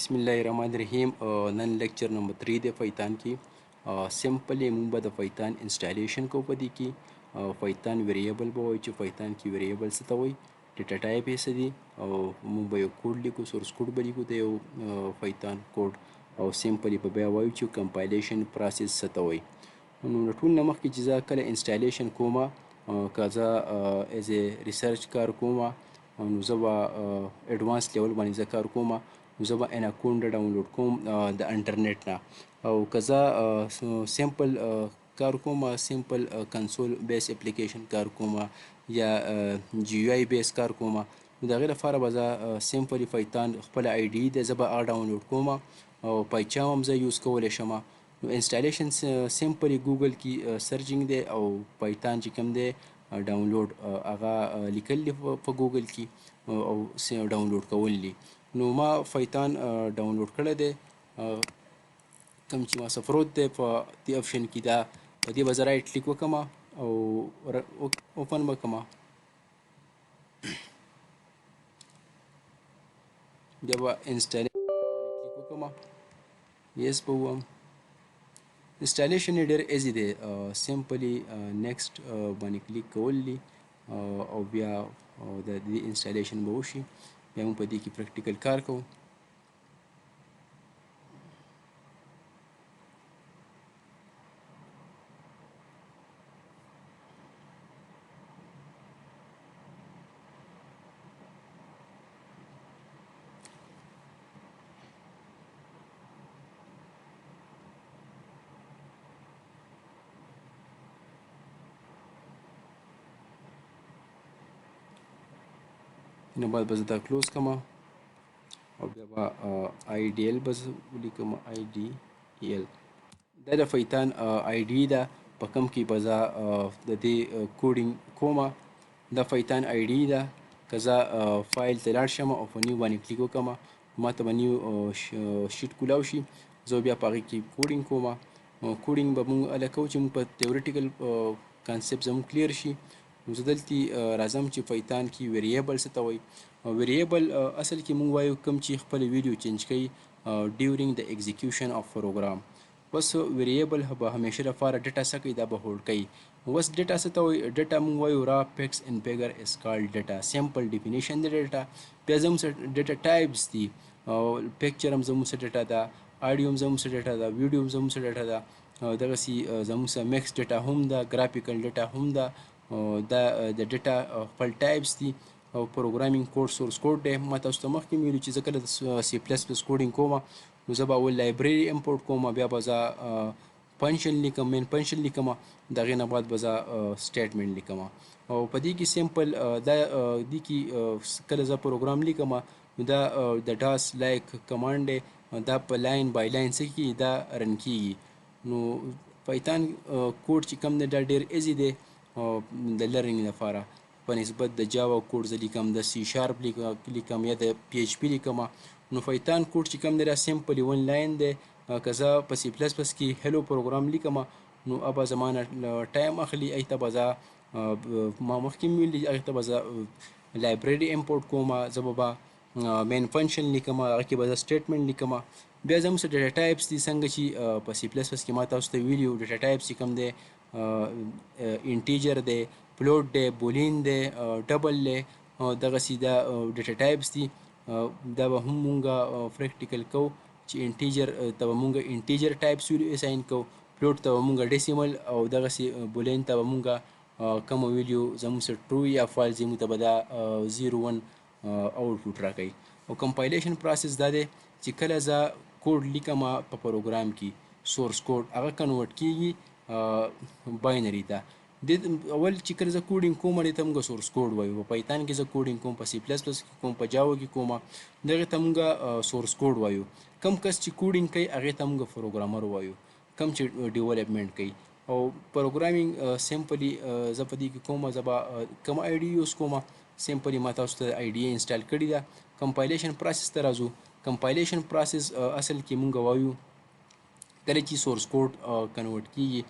بسم الله الرحمن الرحیم. نن لیکچر نمبر 3 د فایتان کې سمپلی موږ به د فایتان انسټالیشن کو په دې کې فایتان ویریبل به وایي چې فایتان کې ویریبل څه ته وایي، ډیټا ټایپ یې څه دي، او موږ به یو کوډ لیکو، سورس کوډ به لیکو د یو فایتان کوډ، او سمپلی به بیا وایو چې کمپایلیشن پروسس څه ته وایي. نو له ټول نه مخکې چې زه کله انسټالیشن کومه، که زه ایز ا ریسرچ کار کومه، نو زه به اډوانس لیول باندې زه کار کومه، نو زه به اناکونډا ډاونلوډ کوم د انټرنیټ نه. او که زه سمپل کار کومه، سمپل کنسول بیس اپلیکیشن کار کومه، یا جی یو آی بیس کار کومه، نو د هغې لپاره به زه سمپلی فایتان خپله آی ډي ده زه به هغه ډاونلوډ کومه، او پایچام هم زه یوز کولی شم. نو انسټالیشن سمپلی ګوګل کې سرچینګ دی، او پایتان چې کوم دی ډاونلوډ هغه لیکل دي په ګوګل کې، او ډاونلوډ کول دي. نو ما فایتان ډاونلوډ کړی دی، کوم چې ما څه پروت دی په دې آپشن کې، دا په دې به زه رایټ کلیک وکړم او اوپن به کړم. بیا به انسټالیشن کلیک وکړم، یس به ووایم. انسټالیشن یې ډېر ایزي دی، سمپلی نیکسټ باندې کلیک کول دي، او بیا د دې انسټالیشن به وشي. بیا موږ په دې کې پریکټیکل کار کوو. نه بعد به زه دا کلوز کړم، او بیا به آی ډي ایل به زه ولیکم، آی ډي ایل. دا د فایتان آی ډي ده، په کوم کې به زه د دې کوډینګ کومه. دا فایتان آی ډي ده. که زه فایل ته لاړ شم او په نیو باندې کلیک وکړم، ما ته به نیو شیټ کولاو شي. زه بیا په هغې کې کوډینګ کومه. کوډینګ به موږ هله کوو چې موږ په تیوریټیکل کانسیپټ زموږ کلیر شي. نو زه دلته راځم چې فایتان کې ویریبل څه ته وایي. ویریبل اصل کې موږ وایو کوم چې خپل ویډیو چینج کوي ډیورینګ د ایگزیکیوشن اف پروګرام. بس ویریبل به همیشه لپاره ډیټا څه کوي، دا به هولډ کوي. بس ډیټا څه ته وایي، ډیټا موږ وایو را پکس ان پیګر از کالډ ډیټا، سمپل ډیفینیشن د ډیټا. بیا زموږ څه ډیټا ټایپس دي، پکچر هم زموږ څه ډیټا ده، آډیو هم زموږ څه ډیټا ده، ویډیو هم زموږ څه ډیټا ده، دغسې زموږ څه میکس ډیټا هم ده، ګرافیکل ډیټا هم ده. دا د ډیټا خپل ټایپس دي. او پروګرامینګ کوډ سورس کوډ دی. ما تاسو ته مخکې ویلي چې زه کله د سی پلس پلس کوډینګ کومه، نو زه به اول لایبرري امپورټ کومه، بیا به زه فنکشن لیکم، مین فنکشن لیکم، د هغې نه بعد به زه سټیټمنټ لیکم. او په دې کې سمپل دا دې کې کله زه پروګرام لیکم، نو دا د ډاس لایک کمانډ دی، دا په لاین بای لاین څه کېږي، دا رن کېږي. نو پایتان کوډ چې کوم دی دا ډېر ایزي دی د لرنینګ لپاره، په نسبت د جاوا کوډ زه لیکم، د سی شارپ لیکم، یا د پی ایچ پی لیکم. نو فایتان کوډ چې کوم دی دا سمپلی ون لاین دی. که زه په سی پلس پلس کې هلو پروګرام لیکم، نو ابه زما نه ټایم اخلي. هغې ته به زه ما مخکې مې ویلي، هغې ته به زه لایبرري امپورټ کوم، زه به مین فنکشن لیکم، هغه کې به زه سټیټمنټ لیکم. بیا زموږ څه ډیټا ټایپس دي، څنګه چې په سی پلس پلس کې ما تاسو ته ویلي وو، ډیټا ټایپس چې کوم دی انټیجر دی، فلوټ دی، بولین دی، ډبل دی، دغسې دا ډیټا ټایپس دي. دا به هم مونږ پریکټیکل کوو چې انټیجر ته به مونږ انټیجر ټایپس اساین کوو، فلوټ ته به مونږ ډیسیمل، او دغسې بولین ته به مونږ کومه ویډیو زموږ سره ټرو یا فالس زموږ ته به دا 0 1 آوټپوټ راکوي. او کمپایلیشن پروسس دا دی چې کله زه کوډ لیکم په پروګرام کې، سورس کوډ هغه کنورټ کېږي باینري ته. اول چې کله زه کوډینګ کوم، دې ته موږ سورس کوډ وایو. په پایتان کې زه کوډینګ کوم، په سی پلس پلس کې کوم، په جاوا کې کوم، دغې ته موږ سورس کوډ وایو. کم کس چې کوډینګ کوي هغې ته موږ پروګرامر وایو، کم چې ډیولپمنټ کوي. او پروګرامینګ سمپلی زه په دې کې کوم، زه به کوم آی ډي یوز کوم، سمپلی ما تاسو ته آی ډي انسټال کړې ده. کمپایلیشن پروسس ته راځو. کمپایلیشن پروسس اصل کې موږ وایو کله چې سورس کوډ کنورټ کېږي،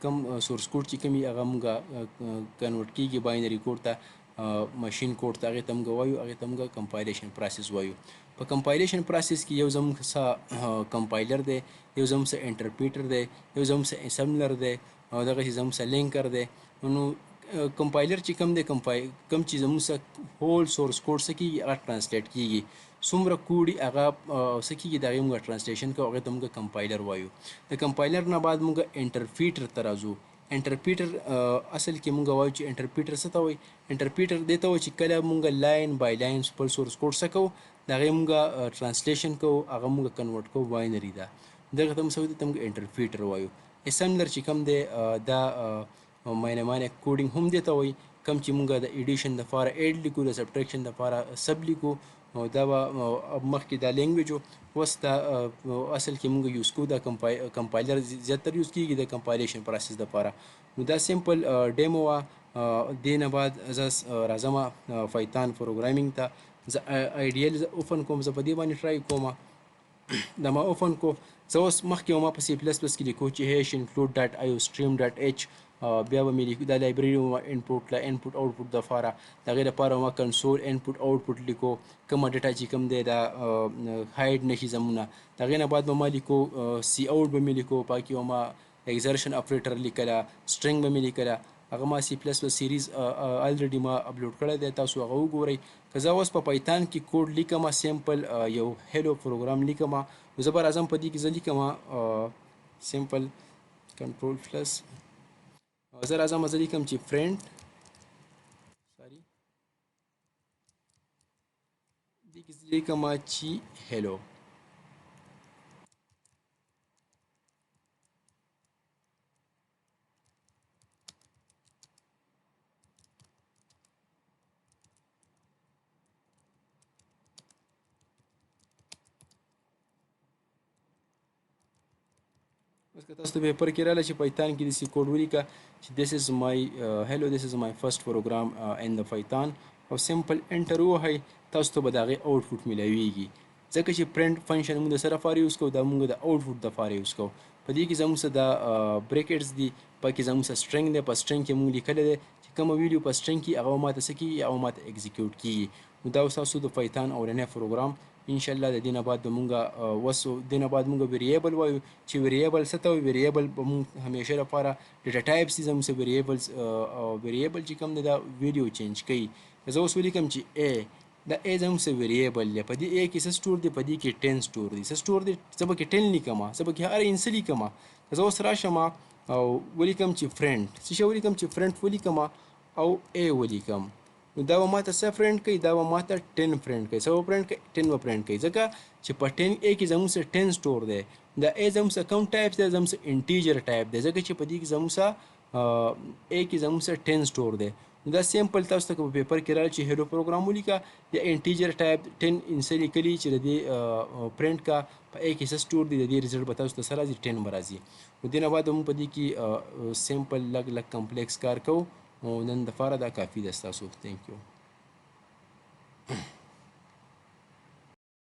کم سورس کوډ چې کوم وي هغه موږ کنورټ کېږي باینري کوډ ته، ماشین کوډ ته، هغې ته موږ وایو، هغې ته موږ کمپایلیشن پروسس وایو. په کمپایلیشن پروسس کې یو زموږ څه کمپایلر دی، یو زموږ څه انټرپریټر دی، یو زموږ څه اسمبلر دی او دغسې زموږ څه لینکر دی. نو کمپایلر چې کوم دی کوم چې زموږ څه هول سورس کوډ څه کېږي هغه ټرانسلیټ کېږي، څومره کوډ یې هغه څه کېږي د هغې موږ ټرانسلیشن کوو، هغې ته موږ کمپایلر وایو. د کمپایلر نه بعد موږ انټرپریټر ته راځو. انټرپریټر اصل کې موږ وایو چې انټرپریټر څه ته وایي. انټرپریټر دې ته وایي چې کله موږ لاین بای لاین خپل سورس کوډ څه کوو د هغې موږ ټرانسلیشن کوو، هغه موږ کنورټ کوو باینري ده، دغه ته موږ څه وایو، دې ته موږ انټرپریټر وایو. اسمبلر چې کوم دی دا مینه کوډینګ هم دې ته وایي، کوم چې موږ د ایډیشن دپاره ایډ لیکو، د سبټریکشن دپاره سب لیکو. دا به مخکې دا لینګویج و، اوس دا اصل کې موږ یوز کوو دا کمپایلر زیاتره یوز کېږي د کمپایلیشن پروسس دپاره. نو دا سمپل ډیمو وه. دې نه بعد زه راځم فایتان پروګرامینګ ته. زه آیډیل زه اوپن کوم، زه په دې باندې ټرای کوم. دا ما اوپن کو. زه اوس مخکې ما په سی پلس پلس کې لیکو چې هیش انکلود ډاټ آی او سټریم ډاټ ایچ، بیا به مې لیکو دا لایبرري ما انپوټ لا انپوټ اوټپوټ دپاره، د هغې دپاره ما کنسول انپوټ اوټپوټ لیکو، کومه ډیټا چې کوم دی دا هایډ نشي زمونه. د هغې نه بعد به ما لیکو سی اوټ به مې لیکو، پاکې به ما ایگزرشن اپریټر لیکله، سټرنګ به مې لیکله. هغه ما سی پلس پلس سیریز الریډي ما اپلوډ کړی دی، تاسو هغه وګورئ. که زه اوس په پایتان کې کوډ لیکم، سمپل یو هیلو پروګرام لیکم، نو زه به راځم په دې کې زه لیکم سمپل کنټرول پلس، زه راځم زه لیکم چې فرینډ سوري دې کې زه لیکم چې هیلو. اوس که تاسو ته پیپر کې راغله چې پایتان کې داسې کوډ ولیکه چې this is my hello this is my first program in the python او سمپل انټر ووهئ، تاسو ته به د هغې آوټپوټ میلاویږي. ځکه چې پرنټ فنکشن موږ د څه لپاره یوز کوو، دا موږ د آوټپوټ دپاره یوز کوو. په دې کې زموږ څه دا بریکټس دي، پکې زموږ څه سټرنګ دی، په سټرنګ کې موږ لیکلی دی چې کومه ویډیو په سټرنګ کې هغه ماته څه کېږي، هغه ماته ایګزیکیوټ کېږي. نو دا اوس تاسو د پایتان اولنی پروګرام. انشاءالله د دې نه بعد به مونږ دې نه بعد مونږ ویریبل وایو چې ویریبل څه ته وایي. ویریبل به مونږ همیشه لپاره ډیټا ټایپس دي زموږ څه ویریبلز، ویریبل چې کوم دی دا ویډیو چینج کوي. زه اوس ولیکم چې ا، دا ا زموږ څه ویریبل دی، په دې ا کې څه سټور دی، په دې کې 10 سټور دی. څه سټور دی، زه به کې 10 لیکم، زه به کې هر ان څه لیکم. زه اوس راشم او ولیکم چې فرینډ، څه شی ولیکم چې فرینډ ولیکم او ا ولیکم. نو دا به ماته څه فرینډ کوي، دا به ماته 10 فرینډ کوي. څه به فرینډ کوي، 10 به فرینډ کوي، ځکه چې په 10 ا کې زموږ څه 10 سټور دی. دا ا زموږ څه کوم ټایپ دی، زموږ څه انټیجر ټایپ دی، ځکه چې په دې کې زموږ څه ا کې زموږ څه 10 سټور دی. دا سمپل تاسو ته په پیپر کې راځي چې هیلو پروګرام ولیکه، یا انټیجر ټایپ 10 انسه لیکلي چې د دې پرنټ کا په ا کې څه سټور دی، د دې ریزلټ به تاسو ته څه راځي، 10 به راځي. نو دې نه بعد موږ په دې کې سمپل لږ کمپلیکس کار کوو. نن دپاره دا کافي ده ستاسو. تھینک یو.